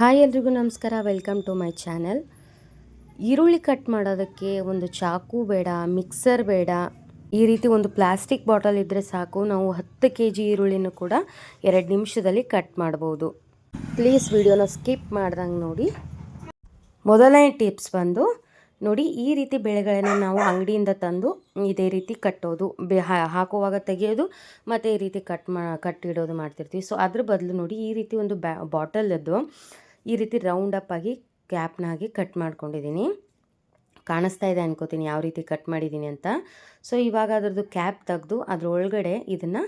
Hi ಎಲ್ರಿಗೂ ನಮಸ್ಕಾರ, welcome to my channel. ಈರುಳ್ಳಿ ಕಟ್ ಮಾಡೋದಕ್ಕೆ ಒಂದು ಚಾಕು ಬೇಡ, ಮಿಕ್ಸರ್ ಬೇಡ. ಈ ರೀತಿ ಒಂದು ಪ್ಲಾಸ್ಟಿಕ್ ಬಾಟಲ್ ಇದ್ದರೆ ಸಾಕು. ನಾವು 10 kg ಈರುಳ್ಳಿನೂ ಕೂಡ 2 ನಿಮಿಷದಲ್ಲಿ ಕಟ್ ಮಾಡ್ಬೋದು. ಪ್ಲೀಸ್ ವಿಡಿಯೋನ ಸ್ಕಿಪ್ ಮಾಡ್ದಂಗೆ ನೋಡಿ. ಮೊದಲನೇ ಟಿಪ್ಸ್ ಬಂದು ನೋಡಿ, ಈ ರೀತಿ ಬೆಳೆಗಳನ್ನು ನಾವು ಅಂಗಡಿಯಿಂದ ತಂದು ಇದೇ ರೀತಿ ಕಟ್ಟೋದು, ಹಾಕುವಾಗ ತೆಗೆಯೋದು ಮತ್ತು ಈ ರೀತಿ ಕಟ್ಟಿಡೋದು ಮಾಡ್ತಿರ್ತೀವಿ. ಸೊ ಅದ್ರ ಬದಲು ನೋಡಿ, ಈ ರೀತಿ ಒಂದು ಬಾಟಲದ್ದು ಈ ರೀತಿ ರೌಂಡ್ ಅಪ್ ಆಗಿ ಕ್ಯಾಪ್ನಾಗಿ ಕಟ್ ಮಾಡ್ಕೊಂಡಿದ್ದೀನಿ. ಕಾಣಿಸ್ತಾ ಇದೆ ಅನ್ಕೋತೀನಿ ಯಾವ ರೀತಿ ಕಟ್ ಮಾಡಿದ್ದೀನಿ ಅಂತ. ಸೊ ಇವಾಗ ಅದರದ್ದು ಕ್ಯಾಪ್ ತೆಗೆದು ಅದರೊಳಗಡೆ ಇದನ್ನು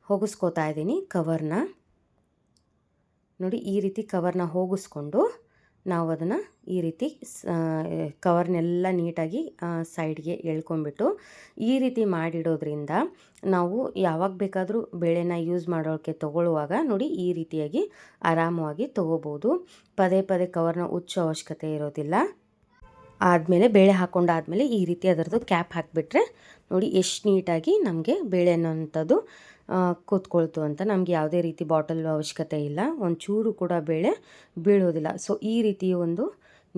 ಹೋಗಿಸ್ಕೋತಾ ಇದ್ದೀನಿ, ಕವರ್ನ. ನೋಡಿ, ಈ ರೀತಿ ಕವರ್ನ ಹೋಗಿಸ್ಕೊಂಡು ನಾವು ಅದನ್ನು ಈ ರೀತಿ ಕವರ್ನೆಲ್ಲ ನೀಟಾಗಿ ಸೈಡ್ಗೆ ಎಳ್ಕೊಂಬಿಟ್ಟು ಈ ರೀತಿ ಮಾಡಿಡೋದ್ರಿಂದ ನಾವು ಯಾವಾಗ ಬೇಕಾದರೂ ಬೇಳೆನ ಯೂಸ್ ಮಾಡೋಕ್ಕೆ ತೊಗೊಳ್ಳುವಾಗ ನೋಡಿ ಈ ರೀತಿಯಾಗಿ ಆರಾಮವಾಗಿ ತೊಗೋಬೋದು. ಪದೇ ಪದೇ ಕವರ್ನ ಉಚ್ಚೋ ಅವಶ್ಯಕತೆ ಇರೋದಿಲ್ಲ. ಆದಮೇಲೆ ಬೇಳೆ ಹಾಕ್ಕೊಂಡಾದಮೇಲೆ ಈ ರೀತಿ ಅದರದ್ದು ಕ್ಯಾಪ್ ಹಾಕಿಬಿಟ್ರೆ ನೋಡಿ ಎಷ್ಟು ನೀಟಾಗಿ ನಮಗೆ ಬೇಳೆ ಅನ್ನೋಂಥದ್ದು ಕೂತ್ಕೊಳ್ತು ಅಂತ. ನಮಗೆ ಯಾವುದೇ ರೀತಿ ಬಾಟಲ್ ಅವಶ್ಯಕತೆ ಇಲ್ಲ, ಒಂಚೂರು ಕೂಡ ಬೇಳೆ ಬೀಳೋದಿಲ್ಲ. ಸೊ ಈ ರೀತಿ ಒಂದು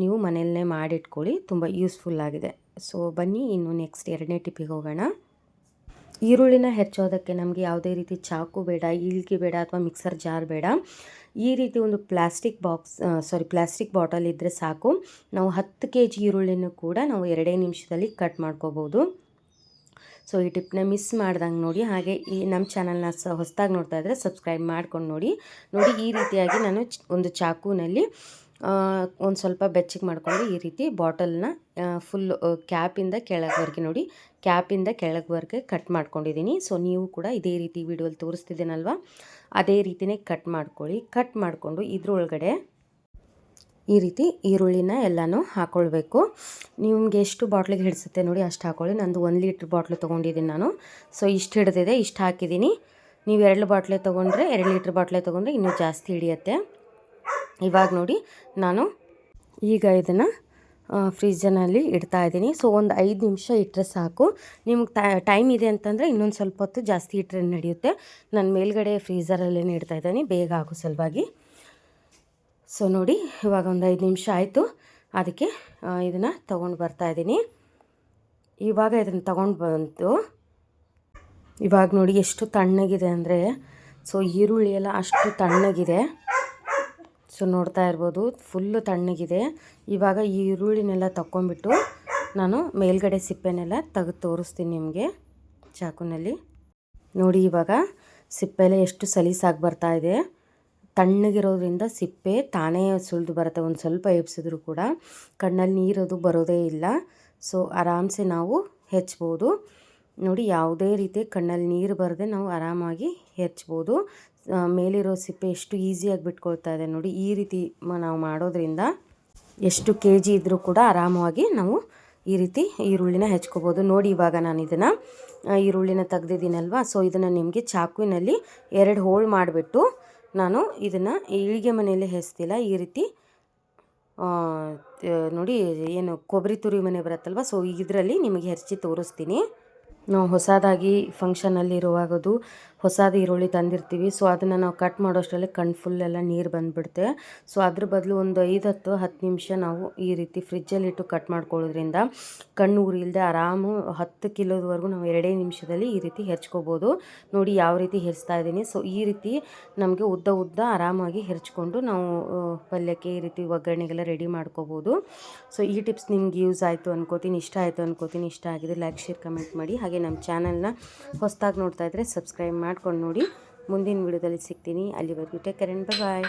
ನೀವು ಮನೆಯಲ್ಲೇ ಮಾಡಿಟ್ಕೊಳ್ಳಿ, ತುಂಬ ಯೂಸ್ಫುಲ್ ಆಗಿದೆ. ಸೊ ಬನ್ನಿ ಇನ್ನು ನೆಕ್ಸ್ಟ್ 2ನೇ ಟಿಪ್ಪಿಗೆ ಹೋಗೋಣ. ಈರುಳ್ಳಿನ ಹೆಚ್ಚೋದಕ್ಕೆ ನಮಗೆ ಯಾವುದೇ ರೀತಿ ಚಾಕು ಬೇಡ, ಈಳ್ಗೆ ಬೇಡ, ಅಥವಾ ಮಿಕ್ಸರ್ ಜಾರ್ ಬೇಡ. ಈ ರೀತಿ ಒಂದು ಪ್ಲಾಸ್ಟಿಕ್ ಬಾಟಲ್ ಇದ್ದರೆ ಸಾಕು. ನಾವು 10 kg ಈರುಳ್ಳಿನೂ ಕೂಡ ನಾವು 2 ನಿಮಿಷದಲ್ಲಿ ಕಟ್ ಮಾಡ್ಕೋಬೋದು. ಸೊ ಈ ಟಿಪ್ನ ಮಿಸ್ ಮಾಡ್ದಂಗೆ ನೋಡಿ. ಹಾಗೆ ಈ ನಮ್ಮ ಚಾನಲ್ನ ಹೊಸದಾಗಿ ನೋಡ್ತಾ ಇದ್ದರೆ ಸಬ್ಸ್ಕ್ರೈಬ್ ಮಾಡ್ಕೊಂಡು ನೋಡಿ. ಈ ರೀತಿಯಾಗಿ ನಾನು ಒಂದು ಚಾಕುನಲ್ಲಿ ಒಂದು ಸ್ವಲ್ಪ ಬೆಚ್ಚಗೆ ಮಾಡಿಕೊಂಡು ಈ ರೀತಿ ಬಾಟಲ್ನ ಫುಲ್ ಕ್ಯಾಪಿಂದ ಕೆಳಗವರೆಗೆ ನೋಡಿ, ಕ್ಯಾಪಿಂದ ಕೆಳಗವರೆಗೆ ಕಟ್ ಮಾಡ್ಕೊಂಡಿದ್ದೀನಿ. ಸೊ ನೀವು ಕೂಡ ಇದೇ ರೀತಿ ವಿಡಿಯೋಲಿ ತೋರಿಸ್ತಿದ್ದೀನಲ್ವ, ಅದೇ ರೀತಿಯೇ ಕಟ್ ಮಾಡ್ಕೊಳ್ಳಿ. ಕಟ್ ಮಾಡಿಕೊಂಡು ಇದ್ರೊಳಗಡೆ ಈ ರೀತಿ ಈರುಳ್ಳಿನ ಎಲ್ಲನೂ ಹಾಕ್ಕೊಳ್ಬೇಕು. ನಿಮಗೆ ಎಷ್ಟು ಬಾಟ್ಲಿಗೆ ಹಿಡಿಸುತ್ತೆ ನೋಡಿ ಅಷ್ಟು ಹಾಕ್ಕೊಳ್ಳಿ. ನಂದು 1 ಲೀಟ್ರ್ ಬಾಟ್ಲು ತೊಗೊಂಡಿದ್ದೀನಿ ನಾನು. ಸೊ ಇಷ್ಟು ಹಿಡಿದಿದೆ, ಇಷ್ಟು ಹಾಕಿದ್ದೀನಿ. ನೀವು 2 ಬಾಟ್ಲೆ ತೊಗೊಂಡ್ರೆ, 2 ಲೀಟ್ರ್ ಬಾಟ್ಲೆ ತೊಗೊಂಡ್ರೆ ಇನ್ನೂ ಜಾಸ್ತಿ ಹಿಡಿಯುತ್ತೆ. ಇವಾಗ ನೋಡಿ, ನಾನು ಈಗ ಇದನ್ನು ಫ್ರೀಜರ್ನಲ್ಲಿ ಇಡ್ತಾ ಇದ್ದೀನಿ. ಸೊ ಒಂದು 5 ನಿಮಿಷ ಇಟ್ಟರೆ ಸಾಕು. ನಿಮ್ಗೆ ಟೈಮ್ ಇದೆ ಅಂತಂದರೆ ಇನ್ನೊಂದು ಸ್ವಲ್ಪ ಹೊತ್ತು ಜಾಸ್ತಿ ಇಟ್ಟರೆ ನಡೆಯುತ್ತೆ. ನಾನು ಮೇಲ್ಗಡೆ ಫ್ರೀಝರಲ್ಲೇ ಇಡ್ತಾ ಇದ್ದೀನಿ, ಬೇಗ ಆಗೋ ಸಲುವಾಗಿ. ಸೊ ನೋಡಿ, ಇವಾಗ ಒಂದು 5 ನಿಮಿಷ ಆಯಿತು. ಅದಕ್ಕೆ ಇದನ್ನು ತೊಗೊಂಡು ಬರ್ತಾಯಿದ್ದೀನಿ. ಇವಾಗ ಇದನ್ನು ತೊಗೊಂಡು ಬಂತು. ಇವಾಗ ನೋಡಿ ಎಷ್ಟು ತಣ್ಣಗಿದೆ ಅಂದರೆ, ಸೊ ಈರುಳ್ಳಿ ಎಲ್ಲ ಅಷ್ಟು ತಣ್ಣಗಿದೆ. ಸೊ ನೋಡ್ತಾ ಇರ್ಬೋದು, ಫುಲ್ಲು ತಣ್ಣಗಿದೆ. ಇವಾಗ ಈ ಈರುಳ್ಳಿನೆಲ್ಲ ತಗೊಂಡ್ಬಿಟ್ಟು ನಾನು ಮೇಲ್ಗಡೆ ಸಿಪ್ಪೆನೆಲ್ಲ ತೆಗೆದು ತೋರಿಸ್ತೀನಿ ನಿಮಗೆ ಚಾಕುನಲ್ಲಿ. ನೋಡಿ, ಇವಾಗ ಸಿಪ್ಪೆಲ್ಲ ಎಷ್ಟು ಸಲೀಸಾಗಿ ಬರ್ತಾಯಿದೆ. ತಣ್ಣಗಿರೋದ್ರಿಂದ ಸಿಪ್ಪೆ ತಾನೇ ಸುಲಿದು ಬರುತ್ತೆ. ಒಂದು ಸ್ವಲ್ಪ ಎಬ್ಸಿದ್ರು ಕೂಡ ಕಣ್ಣಲ್ಲಿ ನೀರದು ಬರೋದೇ ಇಲ್ಲ. ಸೊ ಆರಾಮ್ಸೆ ನಾವು ಹೆಚ್ಚಬೋದು. ನೋಡಿ, ಯಾವುದೇ ರೀತಿ ಕಣ್ಣಲ್ಲಿ ನೀರು ಬರದೆ ನಾವು ಆರಾಮಾಗಿ ಹೆಚ್ಚಬೋದು. ಮೇಲಿರೋ ಸಿಪ್ಪೆ ಎಷ್ಟು ಈಸಿಯಾಗಿ ಬಿಟ್ಕೊಳ್ತಾ ಇದೆ ನೋಡಿ. ಈ ರೀತಿ ನಾವು ಮಾಡೋದ್ರಿಂದ ಎಷ್ಟು kg ಇದ್ದರೂ ಕೂಡ ಆರಾಮವಾಗಿ ನಾವು ಈ ರೀತಿ ಈರುಳ್ಳಿನ ಹೆಚ್ಕೋಬೋದು. ನೋಡಿ, ಇವಾಗ ನಾನು ಇದನ್ನು ಈರುಳ್ಳಿನ ತೆಗ್ದಿದ್ದೀನಲ್ವ, ಸೊ ಇದನ್ನು ನಿಮಗೆ ಚಾಕುವಿನಲ್ಲಿ 2 ಹೋಳು ಮಾಡಿಬಿಟ್ಟು ನಾನು ಇದನ್ನು ಈಳಿಗೆ ಮನೆಯಲ್ಲೇ ಹೆಚ್ತಿಲ್ಲ. ಈ ರೀತಿ ನೋಡಿ, ಏನು ಕೊಬ್ಬರಿ ತುರಿ ಮನೆ ಬರುತ್ತಲ್ವ, ಸೊ ಇದರಲ್ಲಿ ನಿಮಗೆ ಹೆಚ್ಚಿ ತೋರಿಸ್ತೀನಿ. ನಾವು ಹೊಸದಾಗಿ ಫಂಕ್ಷನಲ್ಲಿರುವಾಗದು ಹೊಸದು ಈರುಳ್ಳಿ ತಂದಿರ್ತೀವಿ. ಸೊ ಅದನ್ನು ನಾವು ಕಟ್ ಮಾಡೋಷ್ಟರಲ್ಲೇ ಕಣ್ಣು ಫುಲ್ಲೆಲ್ಲ ನೀರು ಬಂದುಬಿಡುತ್ತೆ. ಸೊ ಅದ್ರ ಬದಲು ಒಂದು 5-10 ನಿಮಿಷ ನಾವು ಈ ರೀತಿ ಫ್ರಿಜ್ಜಲ್ಲಿಟ್ಟು ಕಟ್ ಮಾಡ್ಕೊಳ್ಳೋದ್ರಿಂದ ಕಣ್ಣು ಉರಿ ಇಲ್ಲದೆ ಆರಾಮು 10 ಕಿಲೋದವರೆಗೂ ನಾವು 2 ನಿಮಿಷದಲ್ಲಿ ಈ ರೀತಿ ಹೆಚ್ಕೋಬೋದು. ನೋಡಿ ಯಾವ ರೀತಿ ಹೆಚ್ತಾ ಇದ್ದೀನಿ. ಸೊ ಈ ರೀತಿ ನಮಗೆ ಉದ್ದ ಆರಾಮಾಗಿ ಹೆಚ್ಕೊಂಡು ನಾವು ಪಲ್ಯಕ್ಕೆ ಈ ರೀತಿ ಒಗ್ಗರಣೆಗೆಲ್ಲ ರೆಡಿ ಮಾಡ್ಕೋಬೋದು. ಸೊ ಈ ಟಿಪ್ಸ್ ನಿಮ್ಗೆ ಯೂಸ್ ಆಯಿತು ಅನ್ಕೋತೀನಿ, ಇಷ್ಟ ಆಯಿತು ಅನ್ಕೋತೀನಿ. ಇಷ್ಟ ಆಗಿದೆ ಲೈಕ್, ಶೇರ್, ಕಮೆಂಟ್ ಮಾಡಿ. ಹಾಗೆ ನಮ್ಮ ಚಾನಲ್ನ ಹೊಸದಾಗಿ ನೋಡ್ತಾ ಇದ್ದರೆ ಸಬ್ಸ್ಕ್ರೈಬ್ ಮಾಡ್ಕೊಂಡು ನೋಡಿ. ಮುಂದಿನ ವಿಡಿಯೋದಲ್ಲಿ ಸಿಗ್ತೀನಿ. ಅಲ್ಲಿವರೆಗೂ ಟೇಕ್ ಕೇರ್ ಅಂಡ್ ಬಾಯ್.